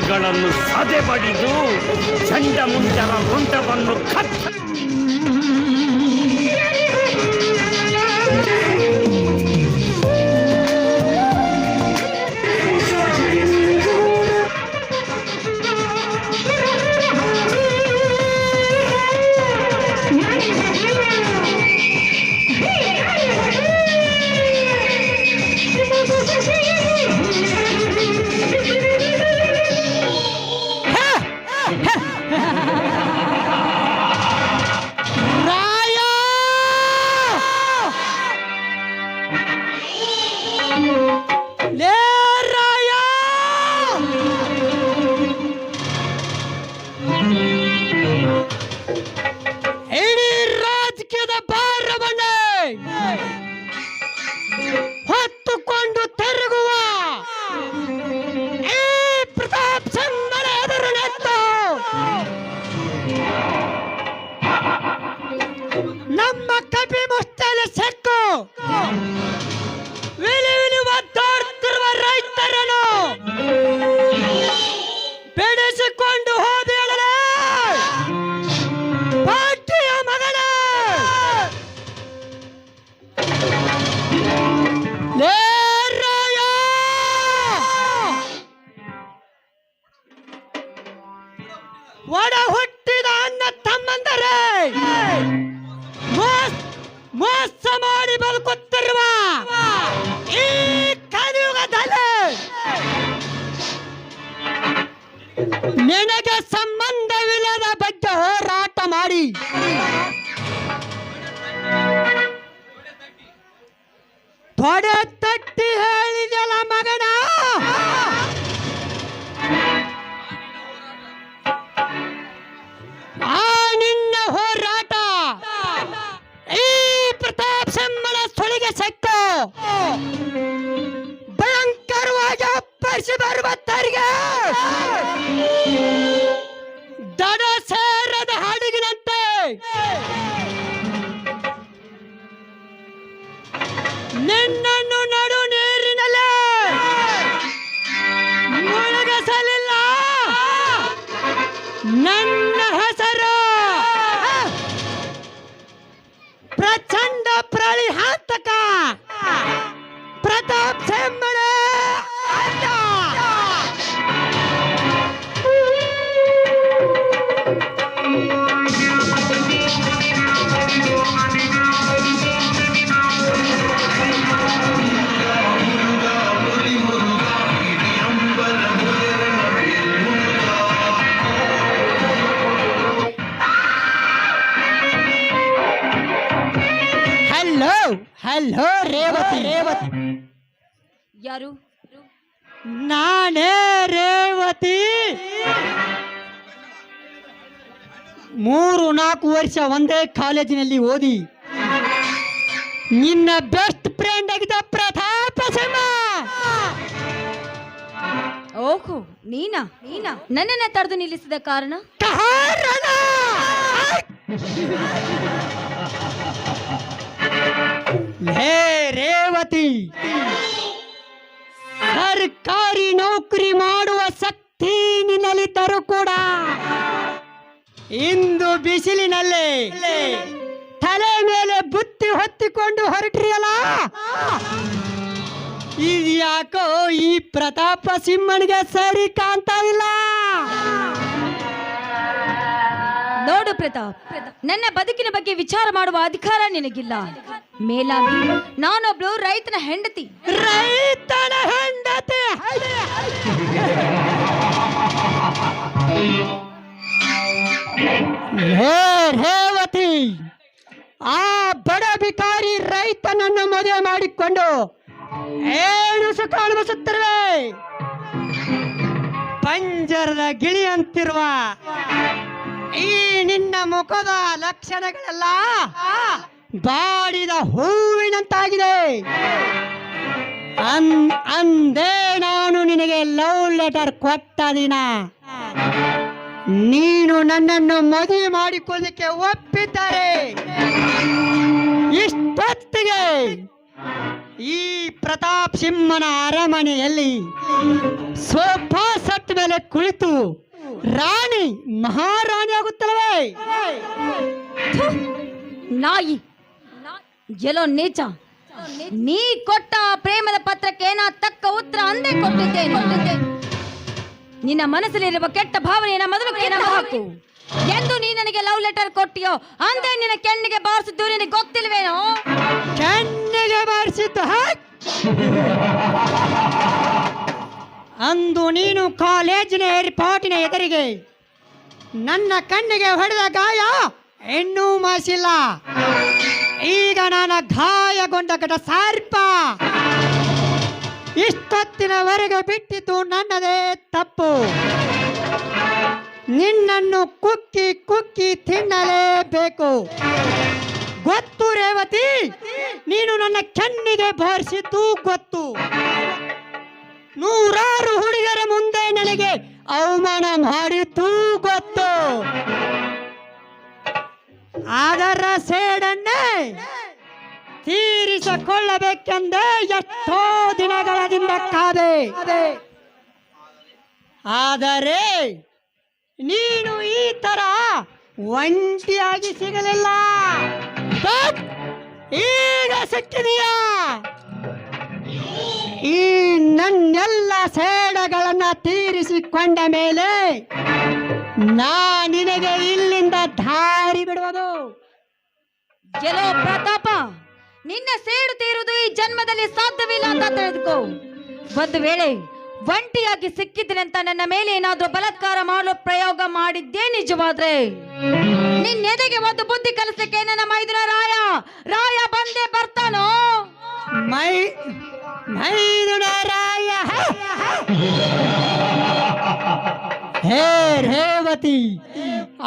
ಶತ್ರುಗಳನ್ನು ಸದೆ ಬಡಿದು ಚಂಡಮುಂಡರ ಹೊಂಟವನ್ನು ಹೊತ್ತುಕೊಂಡು ತಿರುಗುವ ಈ ಪ್ರತಾಪ್ ಸಿಂಹನ ಎದುರು ನಿಂತು ನಮ್ಮ ಕಪಿ ಮುಷ್ಟಲೆ ಸೆಕ್ಕು ವಿಲಿ ವಿಲಿ ಒದ್ದಾಡುತ್ತಿರುವ ರೈತರನ್ನು ಬೆಳೆಸಿಕೊಂಡು ಹೋದೇಳಲೇ ಪಾಟಿಯ ಮಗನ ಒಡ ಹುಟ್ಟಿದ ಅಣ್ಣ ತಮ್ಮಂದರೆ ಮೋಸ ಮಾಡಿ ಬದುಕುತ್ತಿರುವ ಈ ಕಲಿಯುಗದಲ್ಲಿ ನಿನಗೆ ಸಂಬಂಧವಿಲ್ಲದ ಬಗ್ಗೆ ಹೋರಾಟ ಮಾಡಿ ತೊಡೆ ತಟ್ಟಿ ಹೇಳಿದೆಲ್ಲ ಮಗನ ಆ ನಿನ್ನ ಹೋರಾಟ ಈ ಪ್ರತಾಪ್ ಸಿಂಹನ ಸುಳಿಗೆ ಸೆಕ್ಕು ಭಯಂಕರವಾಗಿ ಅಪ್ಪರಿಸಿ ಬರುವತ್ತರಿಗೆ ದಡ ಸೇರದ ಹಡಗಿನಂತೆ ನಿನ್ನನ್ನು ನಡು ನೀರಿನಲ್ಲಿ ಮುಳುಗಿಸಲಿಲ್ಲ. ನನ್ನ ಹೆಸರು ಪ್ರಚಂಡ ಪ್ರಳಿಹಾಂತಕ ಪ್ರತಾಪ್ ಸಿಂಹನ ಹಲೋ ರೇವತಿ. ಯಾರು? ನಾನೇ ರೇವತಿ. 3-4 ವರ್ಷ ಒಂದೇ ಕಾಲೇಜಿನಲ್ಲಿ ಓದಿ ನಿನ್ನ ಬೆಸ್ಟ್ ಫ್ರೆಂಡ್ ಆಗಿದ್ದ ಪ್ರತಾಪ ಸಿಂಹ. ಓಹೋ, ನೀನಾ? ನನ್ನನ್ನ ತಡೆದು ನಿಲ್ಲಿಸಿದ ಕಾರಣ? ಹೇ ರೇವತಿ, ಸರ್ಕಾರಿ ನೌಕರಿ ಮಾಡುವ ಶಕ್ತಿ ನಿನ್ನಲ್ಲಿದ್ದರೂ ಕೂಡ ಇಂದು ಬಿಸಿಲಿನಲ್ಲಿ ತಲೆ ಮೇಲೆ ಬುತ್ತಿ ಹೊತ್ತಿಕೊಂಡು ಹೊರಟ್ರಿಯಲ್ಲ, ಇದ್ಯಾಕೋ ಈ ಪ್ರತಾಪ ಸಿಂಹನಿಗೆ ಸರಿ ಕಾಣ್ತಾ ಇಲ್ಲ. ನೋಡು ಪ್ರತಾಪ್, ನನ್ನ ಬದುಕಿನ ಬಗ್ಗೆ ವಿಚಾರ ಮಾಡುವ ಅಧಿಕಾರ ನಿನಗಿಲ್ಲ. ಮೇಲಾಗಿ ನಾನೊಬ್ಳು ರೈತನ ಹೆಂಡತಿ. ರೈತನ ಹೆಂಡತಿ? ರೇವತಿ, ಆ ಬಡ ಬಿಕಾರಿ ರೈತನನ್ನು ಮದುವೆ ಮಾಡಿಕೊಂಡು ಏನು ಸುಖ ಅನುಭವಿಸುತ್ತಿರುವೆ? ಪಂಜರದ ಗಿಳಿ ಅಂತಿರುವ ಈ ನಿನ್ನ ಮುಖದ ಲಕ್ಷಣಗಳೆಲ್ಲ ಬಾಡಿದ ಹೂವಿನಂತಾಗಿದೆ. ಅಂದೇ ನಾನು ನಿನಗೆ ಲವ್ ಲೆಟರ್ ಕೊಟ್ಟ ದಿನ ನೀನು ನನ್ನನ್ನು ಮದುವೆ ಮಾಡಿಕೊಳ್ಳಲಿಕ್ಕೆ ಒಪ್ಪಿದ್ದಾರೆ. ಇಷ್ಟೊತ್ತಿಗೆ ಈ ಪ್ರತಾಪ್ ಸಿಂಹನ ಅರಮನೆಯಲ್ಲಿ ಸೋಫಾ ಸೆಟ್ ಸತ್ತ ಮೇಲೆ ಕುಳಿತು ರಾಣಿ ಮಹಾರಾಣಿ ಆಗುತ್ತಲ್ಲವೇ? ನಾಯಿ ಎಲ್ಲೋ ನೀಚ, ನೀ ಕೊಟ್ಟ ಆ ಪ್ರೇಮದ ಪತ್ರಕ್ಕೆ ನಾ ತಕ್ಕ ಉತ್ತರ ಅಂದೇ ಕೊಟ್ಟಿದ್ದೇನೆ. ನಿನ್ನ ಮನಸ್ಸಲ್ಲಿರುವ ಕೆಟ್ಟ ಭಾವನೆಯನ್ನ ಮೊದಲು ಹಾಕು. ಎಂದು ನೀ ನನಗೆ ಲವ್ ಲೆಟರ್ ಕೊಟ್ಟಿಯೋ ಅಂದೇ ನಿನ್ನ ಕೆನ್ನಿಗೆ ಬಾರಿಸಿದ್ದು ನಿನಗೆ ಗೊತ್ತಿಲ್ವೇನೋ? ಕೆನ್ನಿಗೆ ಬಾರಿಸಿದ್ದು ಅಂದು ನೀನು ಕಾಲೇಜಿನ ಏರ್ಪಾಟಿನ ಎದುರಿಗೆ ನನ್ನ ಕಣ್ಣಿಗೆ ಹೊಡೆದ ಗಾಯ ಇನ್ನೂ ಮಾಸಿಲ್ಲ. ಈಗ ನನ್ನ ಗಾಯಗೊಂಡ ಘಟ ಸರ್ಪ ಇಷ್ಟೊತ್ತಿನವರೆಗೆ ಬಿಟ್ಟಿದ್ದು ನನ್ನದೇ ತಪ್ಪು. ನಿನ್ನನ್ನು ಕುಕ್ಕಿ ಕುಕ್ಕಿ ತಿನ್ನಲೇಬೇಕು. ಗೊತ್ತು ರೇವತಿ, ನೀನು ನನ್ನ ಕೆನ್ನಿಗೆ ಬಾರಿಸಿದ್ದು ಗೊತ್ತು. ನೂರಾರು ಹುಡುಗರ ಮುಂದೆ ನನಗೆ ಅವಮಾನ ಮಾಡಿದ್ದು ಗೊತ್ತು. ಅದರ ಸೇಡನ್ನೇ ತೀರಿಸಿಕೊಳ್ಳಬೇಕೆಂದೇ ಎಷ್ಟೋ ದಿನಗಳಿಂದ ಕಾದೆ. ಆದರೆ ನೀನು ಈ ತರ ಒಂಟಿಯಾಗಿ ಸಿಗಲಿಲ್ಲ. ಬಟ್ ಈಗ ಸಿಕ್ಕಿದೀಯಾ. ಈ ನನ್ನೆಲ್ಲ ಸೇಡಗಳನ್ನ ತೀರಿಸಿಕೊಂಡ ಮೇಲೆ ನಾ ನಿನಗೆ ಇಲ್ಲಿಂದ ದಾರಿ ಬಿಡುವುದು. ಗೆಲೋ ಪ್ರತಾಪ, ನಿನ್ನ ಸೇಡು ತೀರುವುದು ಈ ಜನ್ಮದಲ್ಲಿ ಸಾಧ್ಯವಿಲ್ಲ ಅಂತ ತಿಳಿದುಕೋ. ಒಂದು ವೇಳೆ ಒಂಟಿಯಾಗಿ ಸಿಕ್ಕಿದ್ರೆ ಅಂತ ನನ್ನ ಮೇಲೆ ಏನಾದ್ರೂ ಬಲಾತ್ಕಾರ ಮಾಡೋ ಪ್ರಯೋಗ ಮಾಡಿದ್ದೇ ನಿಜವಾದ್ರೆ ನಿನ್ನೆದೆಗೆ ಒಂದು ಬುದ್ಧಿ ಕಲಿಸಕ್ಕೆ ನನ್ನ ಮೈದುನ ರಾಯ ಬಂದೇ ಬರ್ತಾನೋ. ಮೈದುನ ರಾಯ ಹೇ ರೇವತಿ,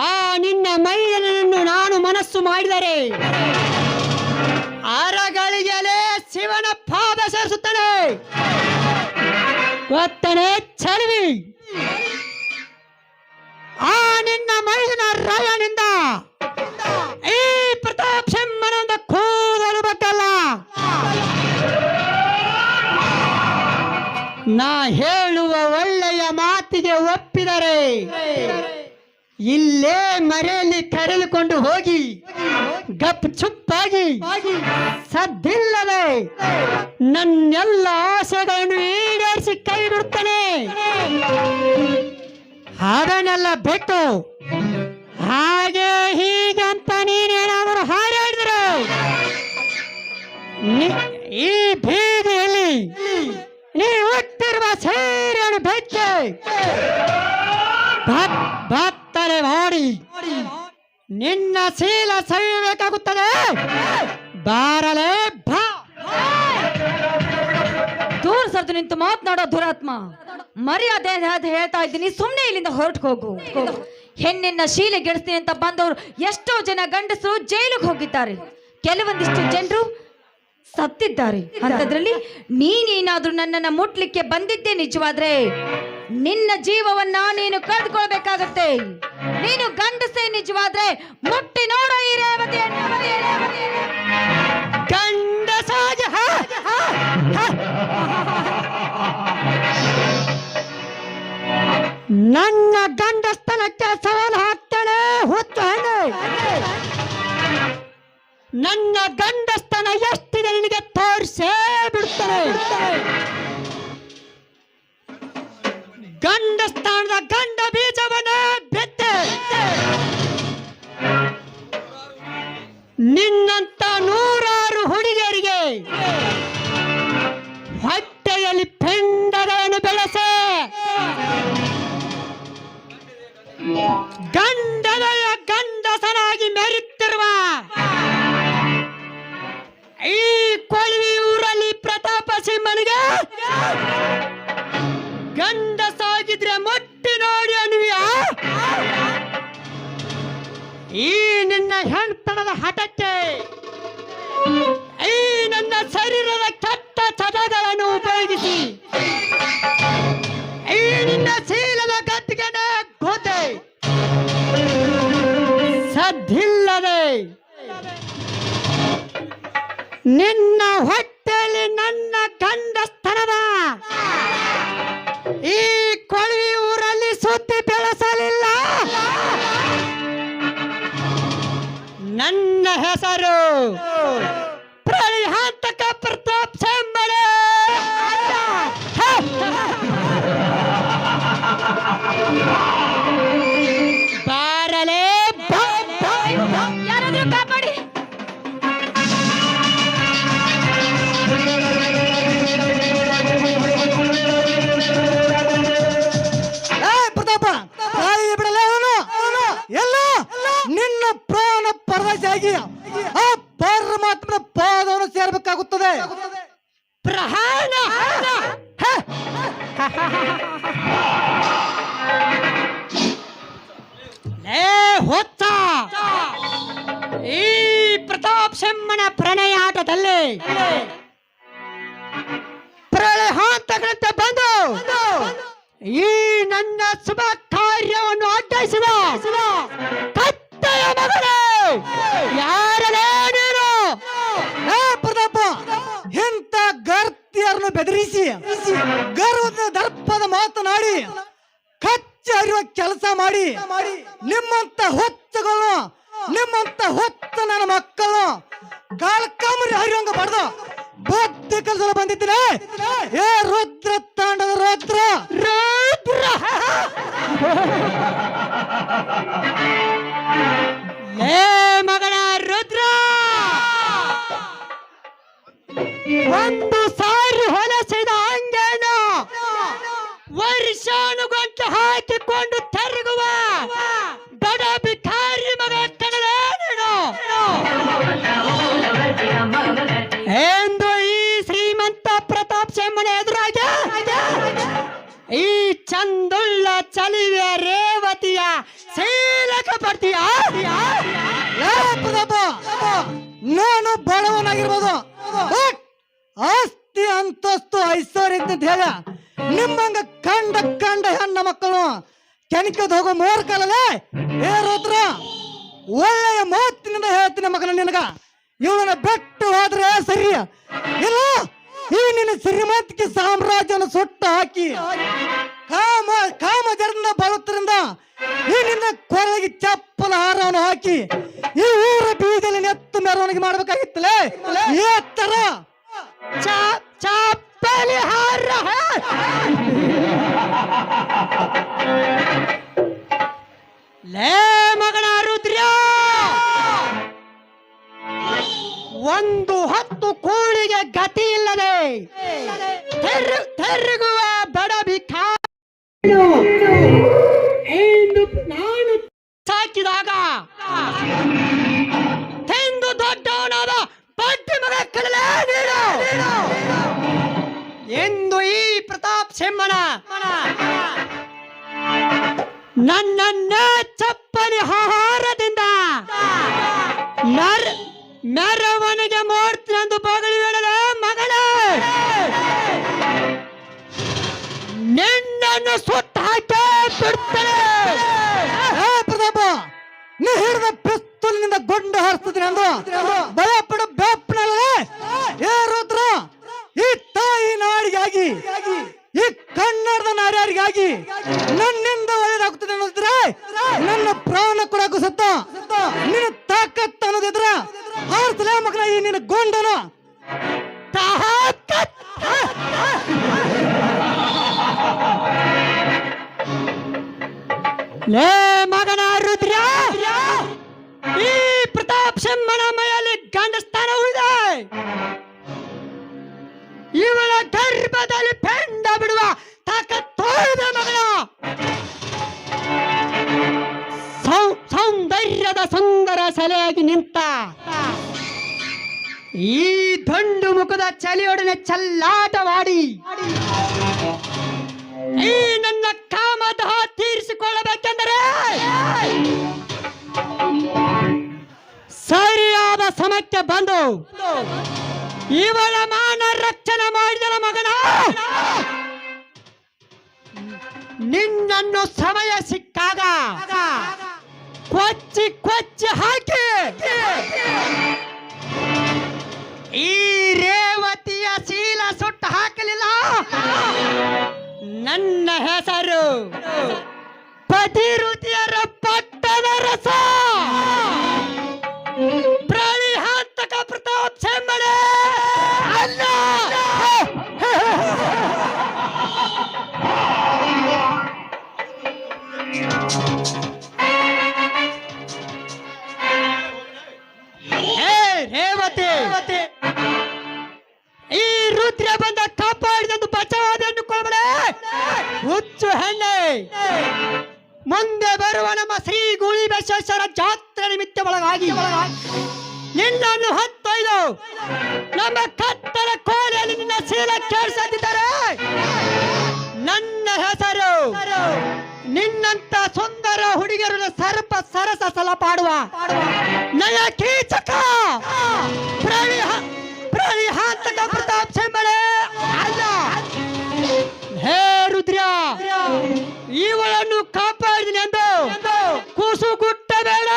ಆ ನಿನ್ನ ಮೈದನನ್ನು ನಾನು ಮನಸ್ಸು ಮಾಡಿದರೆ ಅರಗಳಿಗೆಲೆ ಶಿವನ ಪಾದ ಸೇರಿಸುತ್ತಾನೆ. ಗೊತ್ತನೆ ಚಲವಿ, ಆ ನಿನ್ನ ಮೈದನ ರಾಯನಿಂದ ಈ ಪ್ರತಾಪ್ ಸಿಂಹನೊಂದು ಕೂದಲು ಬಗ್ಗಲ್ಲ. ನಾ ಹೇಳುವ ಒಳ್ಳೆಯ ಮಾತಿಗೆ ಒಪ್ಪಿದರೆ ಇಲ್ಲೇ ಮರೆಯಲ್ಲಿ ಕರೆದುಕೊಂಡು ಹೋಗಿ ಗಪ್ ಚುಪ್ಪಾಗಿ ಸದ್ದಿಲ್ಲದೆ ನನ್ನೆಲ್ಲ ಆಸೆಗಳನ್ನು ಈಡೇರಿಸಿ ಕೈ ಬಿಡ್ತಾನೆ. ಅದನ್ನೆಲ್ಲ ಬಿಟ್ಟು ಹಾಗೆ ಹೀಗೆ ಅಂತ ನೀನೇನಾದರೂ ಹಾರಾಡಿದ್ರೆ ಈ ಬೀದಿಯಲ್ಲಿ ನೀವು ಹುಟ್ಟಿರುವ ಸೀರೆಯನ್ನು ಬೆಚ್ಚೆ ಭತ್ತರೆ ಮಾಡಿ ನಿನ್ನ ಶೀಲ ಸವಿಯಬೇಕಾಗುತ್ತದೆ. ಬಾರಲೇ ಬಾ. ದೂರ ಸರ್ದು ನಿಂತು ಮಾತನಾಡೋ ದುರಾತ್ಮ, ಮರ್ಯಾದೆ ಹೇಳ್ತಾ ಇದ್ದೀನಿ, ಸುಮ್ಮನೆ ಇಲ್ಲಿಂದ ಹೊರಟು ಹೋಗು. ಹೆಣ್ಣಿನ ಶೀಲೆ ಗೆಡಿಸ್ತೀನಿ ಅಂತ ಬಂದವರು ಎಷ್ಟೋ ಜನ ಗಂಡಸರು ಜೈಲಿಗೆ ಹೋಗಿದ್ದಾರೆ, ಕೆಲವೊಂದಿಷ್ಟು ಜನರು ಸತ್ತಿದ್ದಾರೆ. ಅಂತದ್ರಲ್ಲಿ ನೀನೇನಾದ್ರೂ ನನ್ನನ್ನ ಮುಟ್ಲಿಕ್ಕೆ ಬಂದಿದ್ದೆ ನಿಜವಾದ್ರೆ ನಿನ್ನ ಜೀವವನ್ನ ನೀನು ಕಳೆದುಕೊಳ್ಬೇಕಾಗತ್ತೆ. ನೀನು ಗಂಡಸೇ ನಿಜವಾದ್ರೆ ಮುಟ್ಟಿ ನೋಡೋ ಈ ರೇವತಿ ಗಂಡಸಾಗಿ ನನ್ನ ಗಂಡಸ್ತನಕ್ಕೆ ಸವಾಲು ಹಾಕ್ತಾಳೆ ಹೊತ್ತು ಹಣ್ಣು. ನನ್ನ ಗಂಡಸ್ತನ ಎಷ್ಟಿದೆ ನಿನಗೆ ತೋರಿಸೇ ಬಿಡ್ತಾರೆ. ಗಂಡಸ್ಥಾನದ ಗಂಡ ಬೀಜವನ್ನ ಬೆತ್ತೆ ನಿನ್ನಂತ ನೂರಾರು ಹುಡುಗಿಯರಿಗೆ ಹೊಟ್ಟೆಯಲ್ಲಿ ಪೆಂಡಗಳನ್ನು ಬೆಳೆಸೆ ಗಂಡದಯ ಗಂಡಸನಾಗಿ ಮೆರೆಯುತ್ತಿರುವ ಈ ಕೊಳವಿ ಊರಲ್ಲಿ ಪ್ರತಾಪ ಸಿಂಹನಿಗೆ ಗಂಡಸಾಗಿದ್ರೆ ಮುಟ್ಟಿ ನೋಡಿ ಅನ್ನುವಿಯ. ಈ ನಿನ್ನ ಹೆಣ್ತನದ ಹಠಕ್ಕೆ, ಈ ನನ್ನ ಶರೀರದ ಕೆಟ್ಟ ಚಟಗಳನ್ನು ಉಪಯೋಗಿಸಿ ಈ ನಿನ್ನ ಶೀಲದ ಗದ್ದಿಗೆ ಗೋತೆ ಸದ್ದಿಲ್ಲದೆ ನಿನ್ನ ಹೊಟ್ಟೆಯಲ್ಲಿ ನನ್ನ ಗಂಡಸ್ತನದ ಈ ಕೊಳವಿ ಊರ ನನ್ನ ಹೆಸರು ಪ್ರಳಿಹಾಂತಕ ಪ್ರತಾಪ್ ಸೆಂಬಳೆ. ಬಾರಲೇ ಯಾರಾದ್ರೂ ಕಾಪಾಡಿ. ಪ್ರತಾಪ ತಾಯಿ ಬಿಡಲೇ ಅವನು ಎಲ್ಲ ನಿನ್ನ ಪ್ರಾಣ ಪರದಾಗಿ ಆ ಪರಮಾತ್ಮನ ಪಾದವನ್ನು ಸೇರಬೇಕಾಗುತ್ತದೆ. ಪ್ರಹಾಣ ಲೇ ಹೊತ್ತ ಈ ಪ್ರತಾಪ್ ಸಿಂಹನ ಪ್ರಣಯಾಟದಲ್ಲಿ ಪ್ರಳಹಾಂತಗಳಂತೆ ಬಂದು ಈ ನನ್ನ ಶುಭ ಕಾರ್ಯವನ್ನು ಅಡ್ಡಯಿಸಿದ ಕತ್ತೆಯ ಮಗನೇ ಯಾರಲೇ ನೀನು? ಪ್ರತಾಪ ಇಂಥ ಗರ್ತಿಯರನ್ನು ಬೆದರಿಸಿ ಗರ್ವದ ದರ್ಪದ ಮಾತನಾಡಿ ಕಚ್ಚಿ ಹರಿಯುವ ಕೆಲಸ ಮಾಡಿ ನಿಮ್ಮಂತ ಹೊತ್ತುಗಳು ನಿಮ್ಮಂತ ಹೊತ್ತು ನನ್ನ ಮಕ್ಕಳು ಗಾಳಕಾಮರಿ ಹರಿಯುವಂಗ ಪಡೆದು ಬುದ್ಧಿ ಕಲಿಸಲು ಬಂದಿದ್ದೀನಿ. ಏ ರುದ್ರ ತಾಂಡದ ರುದ್ರ ರುದ್ರ ಲೇ ಮಗನ ರುದ್ರ, ಒಂದು ಸಾರಿ ಹೊಲಸಿದ ಅಂಗೇನು ವರ್ಷಾನುಗಂಟೆ ಹಾಕಿಕೊಂಡು ತಿರುಗುವ ಬಡ ಬಿಕಾರಿ ಮಗ ಕಣಲೇ ನೀನು ಎಂದು ಈ ಶ್ರೀಮಂತ ಪ್ರತಾಪ್ ಸಿಂಹನ ಎದುರಾಗ ಈ ಚಂದುಳ್ಳ ಚಲಿವೆ ರೇವತಿಯ ಶೀಲಕ ಬರ್ತೀಯ? ಪ್ರತಾಪ ನಾನು ಬಡವನಾಗಿರ್ಬೋದು, ಬಟ್ ಆಸ್ತಿ ಅಂತಸ್ತು ಐಶ್ವರ್ಯ ಅಂತ ಹೇಳ ನಿಮ್ಮಂಗ ಕಂಡ ಹೆಣ್ಣ ಮಕ್ಕಳು ಕೆಣಕದ ಹೋಗೋ ಮೂರ್ ಕಾಲಲ್ಲೇ ಏರೋದ್ರ ಒಳ್ಳೆಯ ಮಾತಿನಿಂದ ಹೇಳ್ತೀನಿ ಮಗನ ನಿನಗ ಇವಳನ್ನ ಬೆಟ್ಟು ಹೋದ್ರೆ ಸರಿ ಇಲ್ಲ ಈ ನಿನ್ನ ಶ್ರೀಮಂತಿಕೆ ಸಾಮ್ರಾಜ್ಯವನ್ನು ಸುಟ್ಟು ಹಾಕಿ ಕಾಮ ಜರದಿಂದ ಬಾಳುತ್ತರಿಂದ ಈ ನಿನ್ನ ಕೊರಳಿಗೆ ಚಪ್ಪಲ ಹಾರವನ್ನು ಹಾಕಿ ಈ ಊರ ಬೀದಿಯಲ್ಲಿ ನೆತ್ತು ಮೆರವಣಿಗೆ ಮಾಡ್ಬೇಕಾಗಿತ್ತಲೇ ಈ ತರ ಚಪ್ಪಲಿ ಹಾರ ಲೇ ಮಗನ ರುದ್ರ, ಒಂದು ಹೊತ್ತು ಕೂಳಿಗೆ ಗತಿ ಇಲ್ಲದೆ ತಿರುಗುವ ಬಡ ಭಿಕಾರಿ ನಾನು ಸಾಕಿದಾಗ ತಿಂದು ದೊಡ್ಡವನಾದ ಬಡ್ಡಿ ಮಗ ಕಡಲೇ ನೀನು ಎಂದು ಈ ಪ್ರತಾಪ್ ಸಿಂಹನ ನನ್ನನ್ನ ಚಪ್ಪಲಿ ಆಹಾರದಿಂದ ಮೆರವಣಿಗೆ ಮಾಡ್ತೀನೆಂದು ಬಗಲಿ ಹೇಳಲೇ ಮಗನೇ, ನಿನ್ನನ್ನು ಸುತ್ತ ಹಾಕೇ ಬಿಡ್ತೇನೆ. ಪ್ರತಾಪ ನೀ ಹಿಡಿದ ಪಿಸ್ತೂಲಿನಿಂದ ಗುಂಡು ಹಾರಿಸ್ತೀನಿ ಎಂದು ಭಯಪಡ ಬೇಪನಲ್ಲೇ ಏ ರುದ್ರ, ಈ ತಾಯಿ ನಾಡಿಗಾಗಿ ಈ ಕನ್ನಡದ ನಾರ್ಯಾರಿಗಾಗಿ ನನ್ನಿಂದ ಒಳ್ಳೇದಾಗುತ್ತದೆ ಅನ್ನೋದಿದ್ರೆ ನನ್ನ ಪ್ರಾಣ ಕೊಡಕ್ಕೂ ಸತ್ತ ನಿನ್ನ ತಾಕತ್ ಅನ್ನೋದಿದ್ರ ಹಾರಿಸಲೇ ಮಗನ ಈ ನಿನ್ನ ಗೊಂಡನು ತಾಕತ್ ಲೇ ಮಗನ ರುದ್ರ, ಈ ಪ್ರತಾಪ್ ಸಿಂಹನ ಮೈಯಲ್ಲಿ ಗಂಡಸ್ಥಾನ ಉಳಿದೆ. ಇವಳ ಗರ್ಭದಲ್ಲಿ ಪೆಂಡ ಬಿಡುವ ತಾಕತ್ತೋದ ಮಗನ ಸೌಂದರ್ಯದ ಸುಂದರ ಸೆಲೆಯಾಗಿ ನಿಂತ ಈ ದಂಡು ಮುಖದ ಚಲಿಯೊಡನೆ ಚಲ್ಲಾಟವಾಡಿ ಈ ನನ್ನ ಕಾಮದಾಹ ತೀರಿಸಿಕೊಳ್ಳಬೇಕೆಂದರೆ ಸರಿಯಾದ ಸಮಯಕ್ಕೆ ಬಂದು ಇವಳ ಮಾನ ರಕ್ಷಣೆ ಮಾಡಿದಳ ಮಗನ. ನಿನ್ನನ್ನು ಸಮಯ ಸಿಕ್ಕಾಗ ಕೊಚ್ಚಿ ಕೊಚ್ಚಿ ಹಾಕಿ ಈ ರೇವತಿಯ ಶೀಲ ಸುಟ್ಟು ಹಾಕಲಿಲ್ಲ. ನನ್ನ ಹೆಸರು ಪತಿರುತಿಯರ ಪಟ್ಟದ ರಸ. ಈ ರುದ್ರ ಬಂದ ಕಾಪಾಡಿದಂದು ಬಚಾವಾದ ಎನ್ನುಕೊಳ್ಳಬಳೆ ಹುಚ್ಚು ಹೆಣ್ಣೆ. ಮುಂದೆ ಬರುವ ನಮ್ಮ ಶ್ರೀ ಗೂಳಿ ಬಸವೇಶ್ವರ ಜಾತ್ರೆ ನಿಮಿತ್ತ ಒಳಗಾಗಿ ನಿನ್ನನ್ನು ಹೊತ್ತೊಯ್ದು ನಮ್ಮ ಕತ್ತಲ ಕೋಲೆಯಲ್ಲಿ ನಿನ್ನ ಶೀಲ ಕೇಳಿಸುತ್ತಿದ್ದಾರೆ. ನನ್ನ ಹೆಸರು ನಿನ್ನಂತ ಸುಂದರ ಹುಡುಗರನ್ನು ಸರ್ಪ ಸರಸ ಸಲ ಪಾಡುವ ನಯ ಕೀಚಕ ಪ್ರಳಿಹಾಂತಕ ಪ್ರತಾಪ್ ಸಿಂಹಳೆ ಅಲ್ಲ. ಹೇ ರುದ್ರ, ಇವಳನ್ನು ಕಾಪಾಡಿದೀನಿ ಎಂದು ಕೂಸು ಗುಟ್ಟಬೇಡ.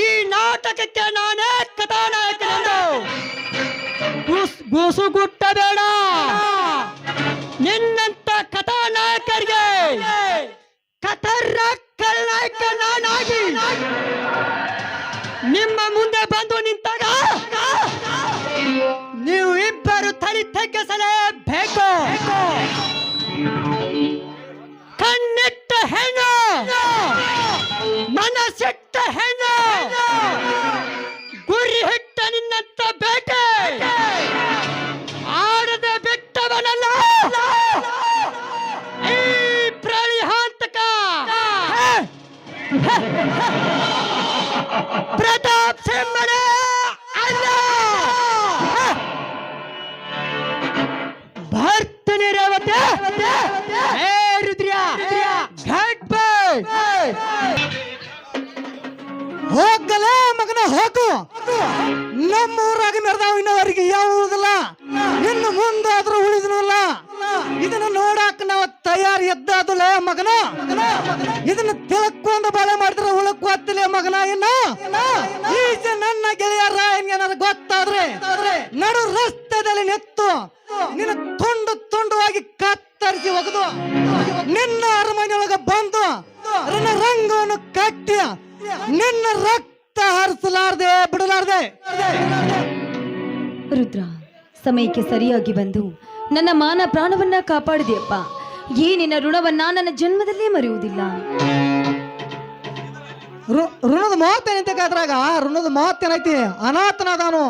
ಈ ನಾಟಕಕ್ಕೆ ನಾನೇ ಕಥಾನಾಯಕನೆಂದು ಕೂಸು ಗುಟ್ಟಬೇಡ. ನಿನ್ನಂತ ಕಥಾನಾಯಕರಿಗೆ ಖತರ್ನಾಯಕ ನಾನಾಗಿ ನಿಮ್ಮ ಮುಂದೆ ಬಂದು ನಿಂತಾಗ ನೀವು ಇಬ್ಬರು ತಲೆ ತಗ್ಗಿಸಲೇಬೇಕು. ಕಣ್ಣಿಟ್ಟ ಹೆಣ್ಣು, ಮನಸ್ಸಿಟ್ಟ ಹೆಣ್ಣು, ಗುರಿ ಹಿಟ್ಟ ನಿನ್ನಂತ ಬೇಟೆ ಆಡದೆ ಬಿಟ್ಟವನಲ್ಲ ಈ ಪ್ರಳಿಹಾಂತಕ ಪ್ರತಾಪ್ ಸಿಂಹನೇ ಅಲ್ಲ. ಭರ್ತನೆ ರೇವತೆ ಹೇ ರುದ್ರ ಘಟ್ ಬೈ. ಹೋಗಲೇ ಮಗನ ಹೋಗು. ನಮ್ಮೂರಾಗ ಮೆರೆದಾವ ಇನ್ನವರಿಗೆ ಯಾವುದಿಲ್ಲ. ಇನ್ನು ಮುಂದಾದ್ರೂ ಉಳಿದನಲ್ಲ. ಇದನ್ನ ನೋಡಾಕ ನಾವು ತಯಾರಿ ಎದ್ದಾದಲೇ ಮಗನ. ಇದನ್ನ ತಿಳ್ಕೊಂಡು ಬಾಳೆ ಮಾಡಿದ್ರೆ ಉಳಕ್ ಗೊತ್ತಿಲ್ಲ ಮಗನ. ಈಜ ನನ್ನ ಗೆಳೆಯರ ಏನಾದ್ರು ಗೊತ್ತಾದ್ರೆ ನಡು ರಸ್ತೆದಲ್ಲಿ ನೆತ್ತು ನಿನ್ನ ತುಂಡು ತುಂಡುವಾಗಿ ಕತ್ತರಿಸಿ ಒಗೆದು ನಿನ್ನ ಅರಮನೆಯೊಳಗ ಬಂದು ರಂಗವನ್ನು ಕಟ್ಟಿ ನಿನ್ನ ರಕ್ತ ಹರಿಸಲಾರ್ದೆ ಬಿಡಲಾರ್ದೆ. ರುದ್ರ, ಸಮಯಕ್ಕೆ ಸರಿಯಾಗಿ ಬಂದು ನನ್ನ ಮಾನ ಪ್ರಾಣವನ್ನ ಕಾಪಾಡಿದೆಯಪ್ಪ. ಈ ನಿನ್ನ ಋಣವನ್ನ ನನ್ನ ಜನ್ಮದಲ್ಲೇ ಮರೆಯುವುದಿಲ್ಲ. ಋಣದ ಮಹತ್ತೇನಂತೆ ಕಾದ್ರಾಗ ಋಣದ ಮಹತ್ತೇನೈತಿ. ಅನಾಥನಾದಾನು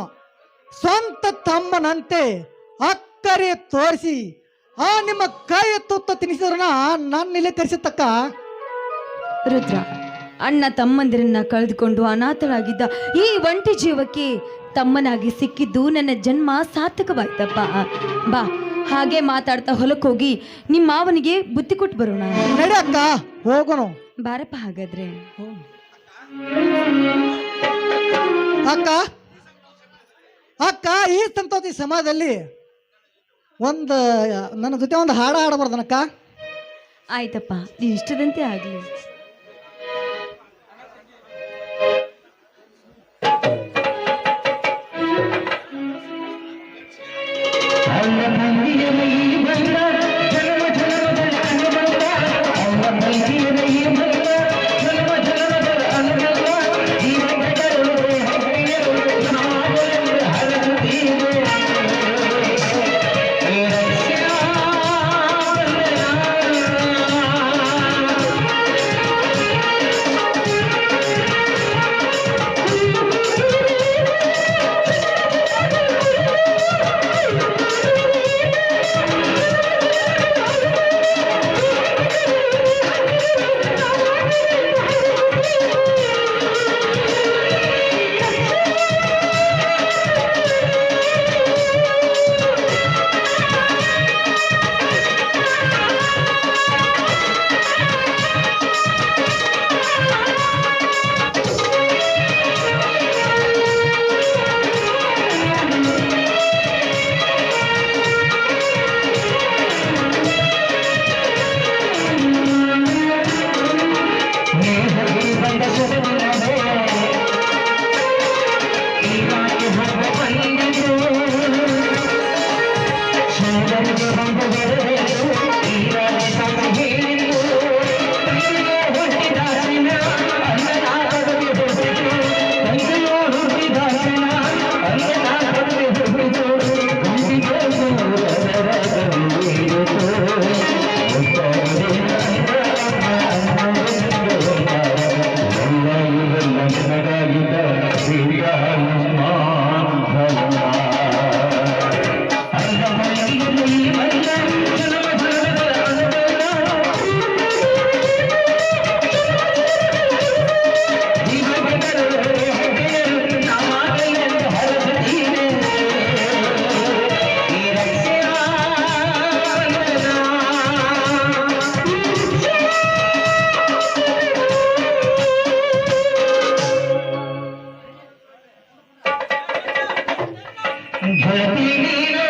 ಸ್ವಂತ ತಮ್ಮನಂತೆ ಅಕ್ಕರೆ ತೋರಿಸಿ ಆ ನಿಮ್ಮ ಕೈ ತುತ್ತ ತಿನ್ನಿಸಿದ್ರನ ನನ್ನ ಇಲ್ಲಿ ಕರೆಸಿತ್ತಕ್ಕ. ರುದ್ರ, ಅಣ್ಣ ತಮ್ಮಂದಿರನ್ನ ಕಳೆದುಕೊಂಡು ಅನಾಥರಾಗಿದ್ದ ಈ ಒಂಟಿ ಜೀವಕ್ಕೆ ತಮ್ಮನಾಗಿ ಸಿಕ್ಕಿದ್ದು ನನ್ನ ಜನ್ಮ ಸಾರ್ಥಕವಾಯ್ತಪ್ಪ. ಬಾ, ಹಾಗೆ ಮಾತಾಡ್ತಾ ಹೊಲಕ್ಕೋಗಿ ನಿಮ್ಮ ಮಾವನಿಗೆ ಬುತ್ತಿ ಕೊಟ್ಟು ಬರೋಣ. ನಡಿ ಅಕ್ಕ, ಹೋಗೋಣ. ಬಾರಪ್ಪ ಹಾಗಾದ್ರೆ. ಅಕ್ಕ ಅಕ್ಕ ಈ ಸಂತೋಷಿ ಸಮಾಜದಲ್ಲಿ ನನ್ನ ಜೊತೆ ಒಂದು ಹಾಡ ಹಾಡಬಾರ್ದನಕ್ಕ? ಆಯ್ತಪ್ಪ, ನೀನ್ ಇಷ್ಟದಂತೆ ಆಗ್ಲಿ. ಗೆಳತಿ ನೀನು